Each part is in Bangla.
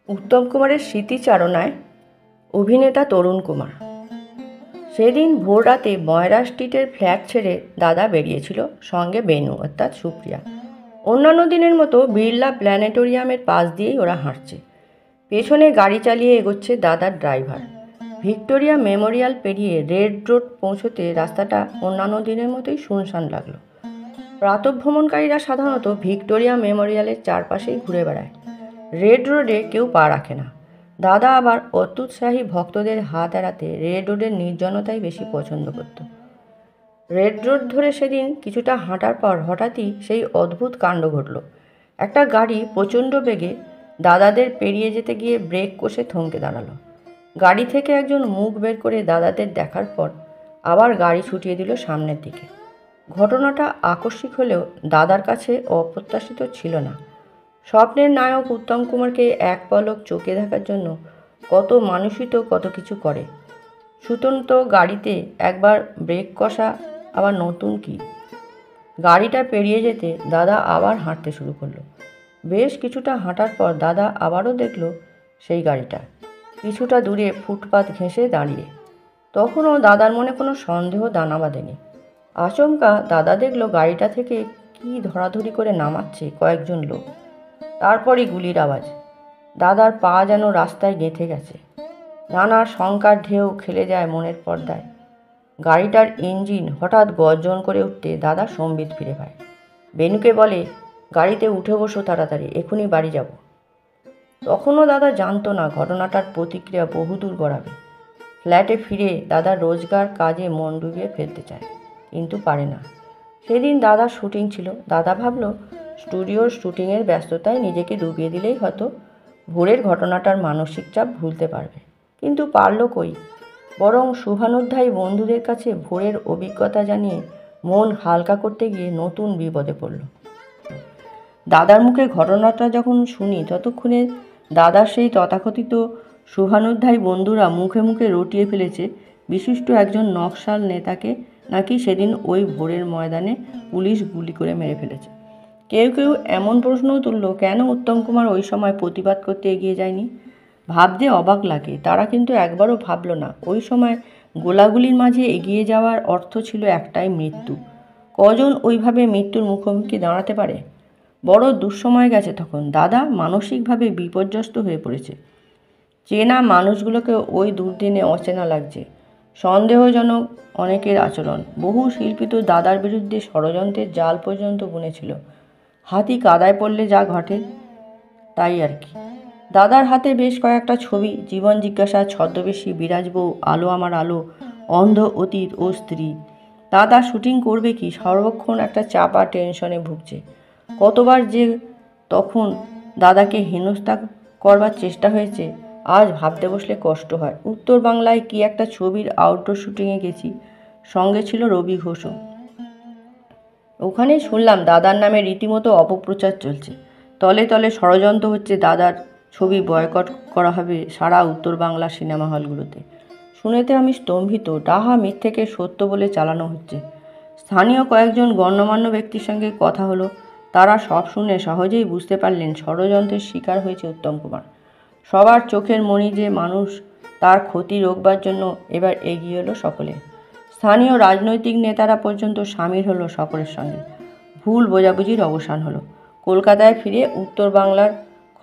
উত্তম কুমারের স্মৃতিচারণায় অভিনেতা তরুণ কুমার। সেদিন ভোর রাতে ময়রা স্ট্রিটের ফ্ল্যাট ছেড়ে দাদা বেরিয়েছিল, সঙ্গে বেনু অর্থাৎ সুপ্রিয়া। অন্যান্য দিনের মতো বিড়লা প্ল্যানেটোরিয়ামের পাশ দিয়েই ওরা হাঁটছে। পেছনে গাড়ি চালিয়ে এগোচ্ছে দাদার ড্রাইভার। ভিক্টোরিয়া মেমোরিয়াল পেরিয়ে রেড রোড পৌঁছতে রাস্তাটা অন্যান্য দিনের মতোই শুনশান লাগলো। প্রাতঃভ্রমণকারীরা সাধারণত ভিক্টোরিয়া মেমোরিয়ালের চারপাশেই ঘুরে বেড়ায়, রেড রোডে কেউ পা রাখে না। দাদা আবার অত্যুৎসাহী ভক্তদের হাত এড়াতে রেড রোডের নির্জনতাই বেশি পছন্দ করত। রেড রোড ধরে সেদিন কিছুটা হাঁটার পর হঠাৎই সেই অদ্ভুত কাণ্ড ঘটল। একটা গাড়ি প্রচণ্ড বেগে দাদাদের পেরিয়ে যেতে গিয়ে ব্রেক কষে থমকে দাঁড়ালো। গাড়ি থেকে একজন মুখ বের করে দাদাদের দেখার পর আবার গাড়ি ছুটিয়ে দিল সামনের দিকে। ঘটনাটা আকস্মিক হলেও দাদার কাছে অপ্রত্যাশিত ছিল না। স্বপ্নের নায়ক উত্তম কুমারকে এক পলক চোখে দেখার জন্য কত মানুষই তো কত কিছু করে। সুতন্ত গাড়িতে একবার ব্রেক কষা আবার নতুন কি। গাড়িটা পেরিয়ে যেতে দাদা আবার হাঁটতে শুরু করলো। বেশ কিছুটা হাঁটার পর দাদা আবারও দেখল সেই গাড়িটা কিছুটা দূরে ফুটপাত ঘেঁষে দাঁড়িয়ে। তখনও দাদার মনে কোনো সন্দেহ দানা বাঁধেনি। আচমকা দাদা দেখল গাড়িটা থেকে কি ধরাধরি করে নামাচ্ছে কয়েকজন লোক। তারপরই গুলির আওয়াজ। দাদার পা যেন রাস্তায় গেঁথে গেছে। নানা শঙ্কার ঢেউ খেলে যায় মনের পর্দায়। গাড়িটার ইঞ্জিন হঠাৎ গর্জন করে উঠতে দাদা সম্বিত ফিরে পায়। বেনুকে বলে, গাড়িতে উঠে বসো তাড়াতাড়ি, এখনই বাড়ি যাব। তখনও দাদা জানতো না ঘটনাটার প্রতিক্রিয়া বহুদূর গড়াবে। ফ্ল্যাটে ফিরে দাদার রোজগার কাজে মন ডুবিয়ে ফেলতে চায়, কিন্তু পারে না। সেদিন দাদার শুটিং ছিল। দাদা ভাবল স্টুডিওর শুটিংয়ের ব্যস্ততায় নিজেকে ডুবিয়ে দিলেই হয়তো ভোরের ঘটনাটার মানসিক চাপ ভুলতে পারবে, কিন্তু পারল কই। বরং শুভানুধ্যায়ী বন্ধুদের কাছে ভোরের অভিজ্ঞতা জানিয়ে মন হালকা করতে গিয়ে নতুন বিপদে পড়ল। দাদার মুখে ঘটনাটা যখন শুনি ততক্ষণে দাদার সেই তথাকথিত শুভানুধ্যায়ী বন্ধুরা মুখে মুখে রটিয়ে ফেলেছে বিশিষ্ট একজন নকশাল নেতাকে নাকি সেদিন ওই ভোরের ময়দানে পুলিশ গুলি করে মেরে ফেলেছে। কেউ কেউ এমন প্রশ্নও তুলল, কেন উত্তম কুমার ওই সময় প্রতিবাদ করতে এগিয়ে যায়নি। ভাবতে অবাক লাগে, তারা কিন্তু একবারও ভাবল না ওই সময় গোলাগুলির মাঝে এগিয়ে যাওয়ার অর্থ ছিল একটাই, মৃত্যু। কজন ওইভাবে মৃত্যুর মুখোমুখি দাঁড়াতে পারে? বড় দুঃসময় গেছে তখন। দাদা মানসিকভাবে বিপর্যস্ত হয়ে পড়েছে। চেনা মানুষগুলোকে ওই দুর্দিনে অচেনা লাগছে। সন্দেহজনক অনেকের আচরণ। বহু শিল্পী তো দাদার বিরুদ্ধে ষড়যন্ত্রের জাল পর্যন্ত বুনেছিল। হাতি কাদায় পড়লে যা ঘটে তাই আর কি। দাদার হাতে বেশ কয়েকটা ছবি, জীবন জিজ্ঞাসা, ছদ্মবেশী, বিরাজবউ, আলো আমার আলো, অন্ধ অতীত ও স্ত্রী। দাদা শুটিং করবে কি, সর্বক্ষণ একটা চাপা টেনশনে ভুগছে। কতবার যে তখন দাদাকে হেনস্থা করবার চেষ্টা হয়েছে, আজ ভাবতে বসলে কষ্ট হয়। উত্তর বাংলায় কি একটা ছবির আউটডোর শুটিংয়ে গেছি, সঙ্গে ছিল রবি ঘোষও। ওখানে শুনলাম দাদার নামে রীতিমতো অপপ্রচার চলছে। তলে তলে ষড়যন্ত্র হচ্ছে, দাদার ছবি বয়কট করা হবে সারা উত্তর বাংলা সিনেমা হলগুলোতে। শুনেতে আমি স্তম্ভিত। ডাহা মিথ্যেকে সত্য বলে চালানো হচ্ছে। স্থানীয় কয়েকজন গণ্যমান্য ব্যক্তির সঙ্গে কথা হলো। তারা সব শুনে সহজেই বুঝতে পারলেন ষড়যন্ত্রের শিকার হয়েছে উত্তম কুমার। সবার চোখের মণি যে মানুষ, তার ক্ষতি রোকবার জন্য এবার এগিয়ে এলো সকলে। স্থানীয় রাজনৈতিক নেতারা পর্যন্ত সামিল হলো সকলের সঙ্গে। ভুল বোঝাবুঝির অবসান হলো। কলকাতায় ফিরে উত্তর বাংলার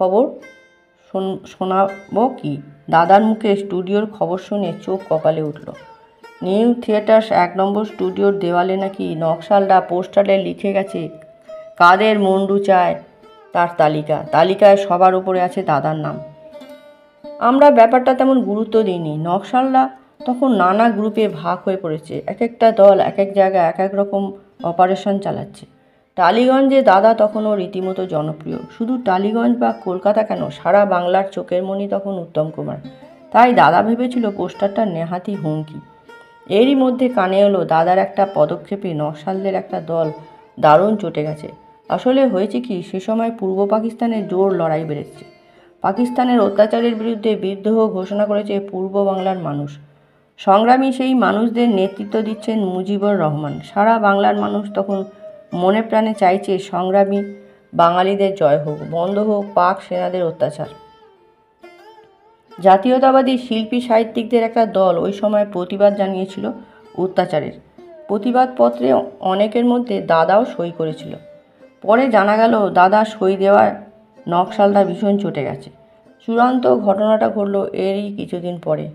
খবর শোনাবো কি? দাদার মুখে স্টুডিওর খবর শুনে চোখ কপালে উঠল। নিউ থিয়েটার্স 1 নম্বর স্টুডিওর দেওয়ালে নাকি নকশালরা পোস্টারে লিখে গেছে কাদের মুন্ডু চায় তার তালিকায় সবার উপরে আছে দাদার নাম। আমরা ব্যাপারটা তেমন গুরুত্ব দিইনি। নকশালরা তখন নানা গ্রুপে ভাগ হয়ে পড়েছে। এক একটা দল এক এক জায়গায় এক এক রকম অপারেশন চালাচ্ছে। টালিগঞ্জে দাদা তখনও রীতিমতো জনপ্রিয়। শুধু টালিগঞ্জ বা কলকাতা কেন, সারা বাংলার চোখের মণি তখন উত্তম কুমার। তাই দাদা ভেবেছিল পোস্টারটা নেহাতি হুমকি। এরই মধ্যে কানে এলো দাদার একটা পদক্ষেপে নকশালদের একটা দল দারুণ চটে গেছে। আসলে হয়েছে কি, সে সময় পূর্ব পাকিস্তানে জোর লড়াই বেড়েছে। পাকিস্তানের অত্যাচারের বিরুদ্ধে বিদ্রোহ ঘোষণা করেছে পূর্ব বাংলার মানুষ। সংগ্রামী সেই মানুষদের নেতৃত্ব দিচ্ছেন মুজিবুর রহমান। সারা বাংলার মানুষ তখন মনে প্রাণে চাইছে সংগ্রামী বাঙালিদের জয় হোক, বন্ধ হোক পাক সেনাদের অত্যাচার। জাতীয়তাবাদী শিল্পী সাহিত্যিকদের একটা দল ওই সময় প্রতিবাদ জানিয়েছিল অত্যাচারের। প্রতিবাদপত্রে অনেকের মধ্যে দাদাও সই করেছিল। পরে জানা গেল দাদা সই দেওয়ার নকশালটা ভীষণ চটে গেছে। চূড়ান্ত ঘটনাটা ঘটল এরই কিছুদিন পরে।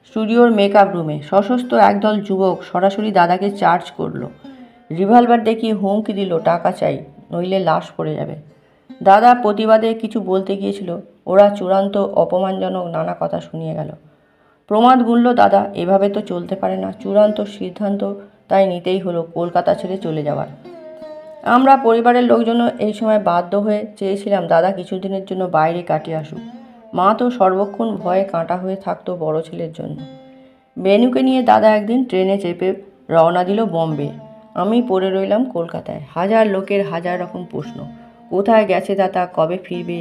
স্টুডিওর মেকআপ রুমে সশস্ত্র একদল যুবক সরাসরি দাদাকে চার্জ করলো। রিভলভার দেখিয়ে হুমকি দিল, টাকা চাই, নইলে লাশ পড়ে যাবে। দাদা প্রতিবাদে কিছু বলতে গিয়েছিল, ওরা চূড়ান্ত অপমানজনক নানা কথা শুনিয়ে গেল। প্রমাদ গুনল দাদা, এভাবে তো চলতে পারে না। চূড়ান্ত সিদ্ধান্ত তাই নিতেই হলো কলকাতা ছেড়ে চলে যাওয়ার। আমরা পরিবারের লোকজনও এই সময় বাধ্য হয়ে চেয়েছিলাম দাদা কিছুদিনের জন্য বাইরে কাটিয়ে আসুক। মা তো সর্বক্ষণ ভয়ে কাঁটা হয়ে থাকতো বড় ছেলের জন্য। বেনুকে নিয়ে দাদা একদিন ট্রেনে চেপে রওনা দিল বম্বে। আমি পড়ে রইলাম কলকাতায়। হাজার লোকের হাজার রকম প্রশ্ন, কোথায় গেছে দাদা, কবে ফিরবে।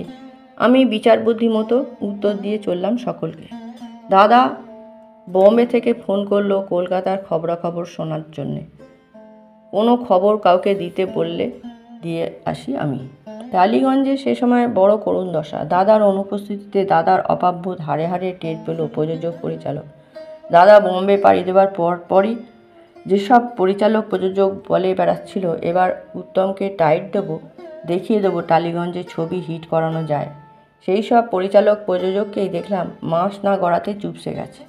আমি বিচার বুদ্ধি মতো উত্তর দিয়ে চললাম সকলকে। দাদা বম্বে থেকে ফোন করলো কলকাতার খবরাখবর শোনার জন্যে। কোনো খবর কাউকে দিতে বললে দিয়ে আসি আমি। টালিগঞ্জে সে সময় বড় করুণ দশা। দাদার অনুপস্থিতিতে দাদার অপাববোধ হাড়ে হাড়ে টের পেল প্রযোজক পরিচালক। দাদা বোম্বে পাড়ি দেওয়ার পরই যেসব পরিচালক প্রযোজক বলে বেড়াচ্ছিল, এবার উত্তমকে টাইট দেবো, দেখিয়ে দেবো টালিগঞ্জে ছবি হিট করানো যায়, সেই সব পরিচালক প্রযোজককেই দেখলাম মাস না গড়াতে চুপসে গেছে।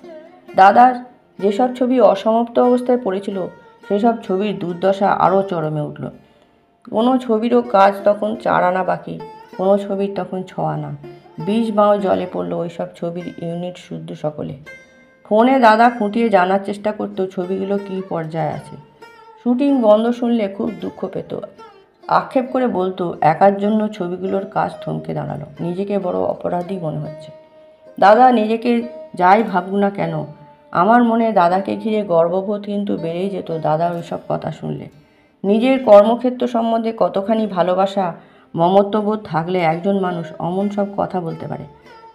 দাদার যেসব ছবি অসমাপ্ত অবস্থায় পড়েছিল সেসব ছবির দুর্দশা আরও চরমে উঠল। কোনো ছবিরও কাজ তখন 4 আনা বাকি, কোনো ছবির তখন 6 আনা। 20 বাঁও জলে পড়ল ওইসব ছবির ইউনিট শুদ্ধ সকলে। ফোনে দাদা খুঁটিয়ে জানার চেষ্টা করতো ছবিগুলো কী পর্যায়ে আছে। শুটিং বন্ধ শুনলে খুব দুঃখ পেত, আক্ষেপ করে বলতো একার জন্য ছবিগুলোর কাজ থমকে দাঁড়ালো, নিজেকে বড় অপরাধী মনে হচ্ছে। দাদা নিজেকে যাই ভাবুক না কেন, আমার মনে দাদাকে ঘিরে গর্ববোধ কিন্তু বেড়েই যেত দাদার ওইসব কথা শুনলে। নিজের কর্মক্ষেত্র সম্বন্ধে কতখানি ভালোবাসা মমত্ববোধ থাকলে একজন মানুষ অমন সব কথা বলতে পারে।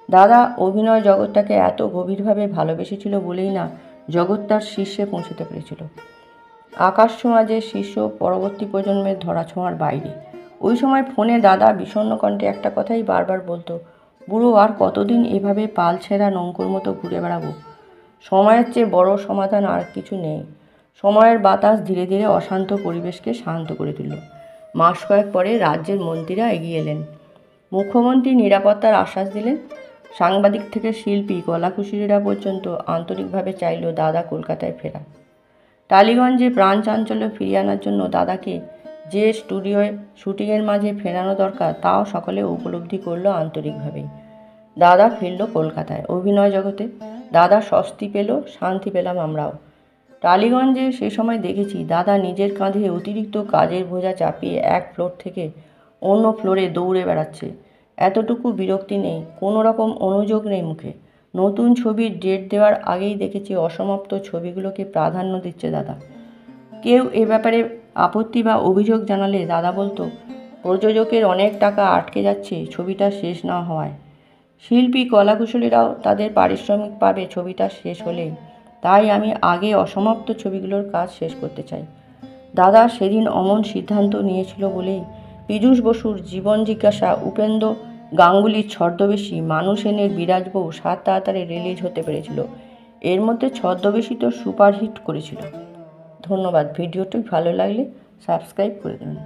দাদা অভিনয় জগৎটাকে এত গভীরভাবে ভালোবেসেছিল বলেই না জগৎটার শীর্ষে পৌঁছতে পেরেছিল। আকাশ ছোঁয়া যে শীর্ষ পরবর্তী প্রজন্মের ধরাছোঁয়ার বাইরে। ওই সময় ফোনে দাদা বিষণ্ণ কণ্ঠে একটা কথাই বারবার বলতো, বুড়ো আর কতদিন এভাবে পাল ছেঁড়া নৌকোর মতো ঘুরে বেড়াবো। সময়ের চেয়ে বড় সমাধান আর কিছু নেই। সময়ের বাতাস ধীরে ধীরে অশান্ত পরিবেশকে শান্ত করে তুলল। মাস কয়েক পরে রাজ্যের মন্ত্রীরা এগিয়ে এলেন। মুখ্যমন্ত্রী নিরাপত্তার আশ্বাস দিলেন। সাংবাদিক থেকে শিল্পী কলাকুশলীরা পর্যন্ত আন্তরিকভাবে চাইল দাদা কলকাতায় ফেরা। টালিগঞ্জে প্রাণ চাঞ্চল্য ফিরিয়ে আনার জন্য দাদাকে যে স্টুডিওয় শুটিংয়ের মাঝে ফেরানো দরকার তাও সকলে উপলব্ধি করলো আন্তরিকভাবেই। দাদা ফিরল কলকাতায়, অভিনয় জগতে। দাদা স্বস্তি পেল, শান্তি পেলাম আমরাও। টালিগঞ্জে সে সময় দেখেছি দাদা নিজের কাঁধে অতিরিক্ত কাজের বোঝা চাপিয়ে এক ফ্লোর থেকে অন্য ফ্লোরে দৌড়ে বেড়াচ্ছে। এতটুকু বিরক্তি নেই, কোনো রকম অনুযোগ নেই মুখে। নতুন ছবির ডেট দেওয়ার আগেই দেখেছি অসমাপ্ত ছবিগুলোকে প্রাধান্য দিচ্ছে দাদা। কেউ এ ব্যাপারে আপত্তি বা অভিযোগ জানালে দাদা বলতো, প্রযোজকের অনেক টাকা আটকে যাচ্ছে ছবিটা শেষ না হওয়ায়। শিল্পী কলাকুশলীরাও তাদের পারিশ্রমিক পাবে ছবিটা শেষ হলেই, তাই আমি আগে অসমাপ্ত ছবিগুলোর কাজ শেষ করতে চাই। দাদা সেদিন অমন সিদ্ধান্ত নিয়েছিল বলেই পীযূষ বসুর জীবন জিজ্ঞাসা, উপেন্দ্র গাঙ্গুলির ছদ্মবেশী, মানুষ এনের বিরাজ বউ 7 তাড়াতাড়ি রিলিজ হতে পেরেছিল। এর মধ্যে ছদ্মবেশী তো সুপারহিট করেছিল। ধন্যবাদ। ভিডিওটি ভালো লাগলে সাবস্ক্রাইব করে দেবেন।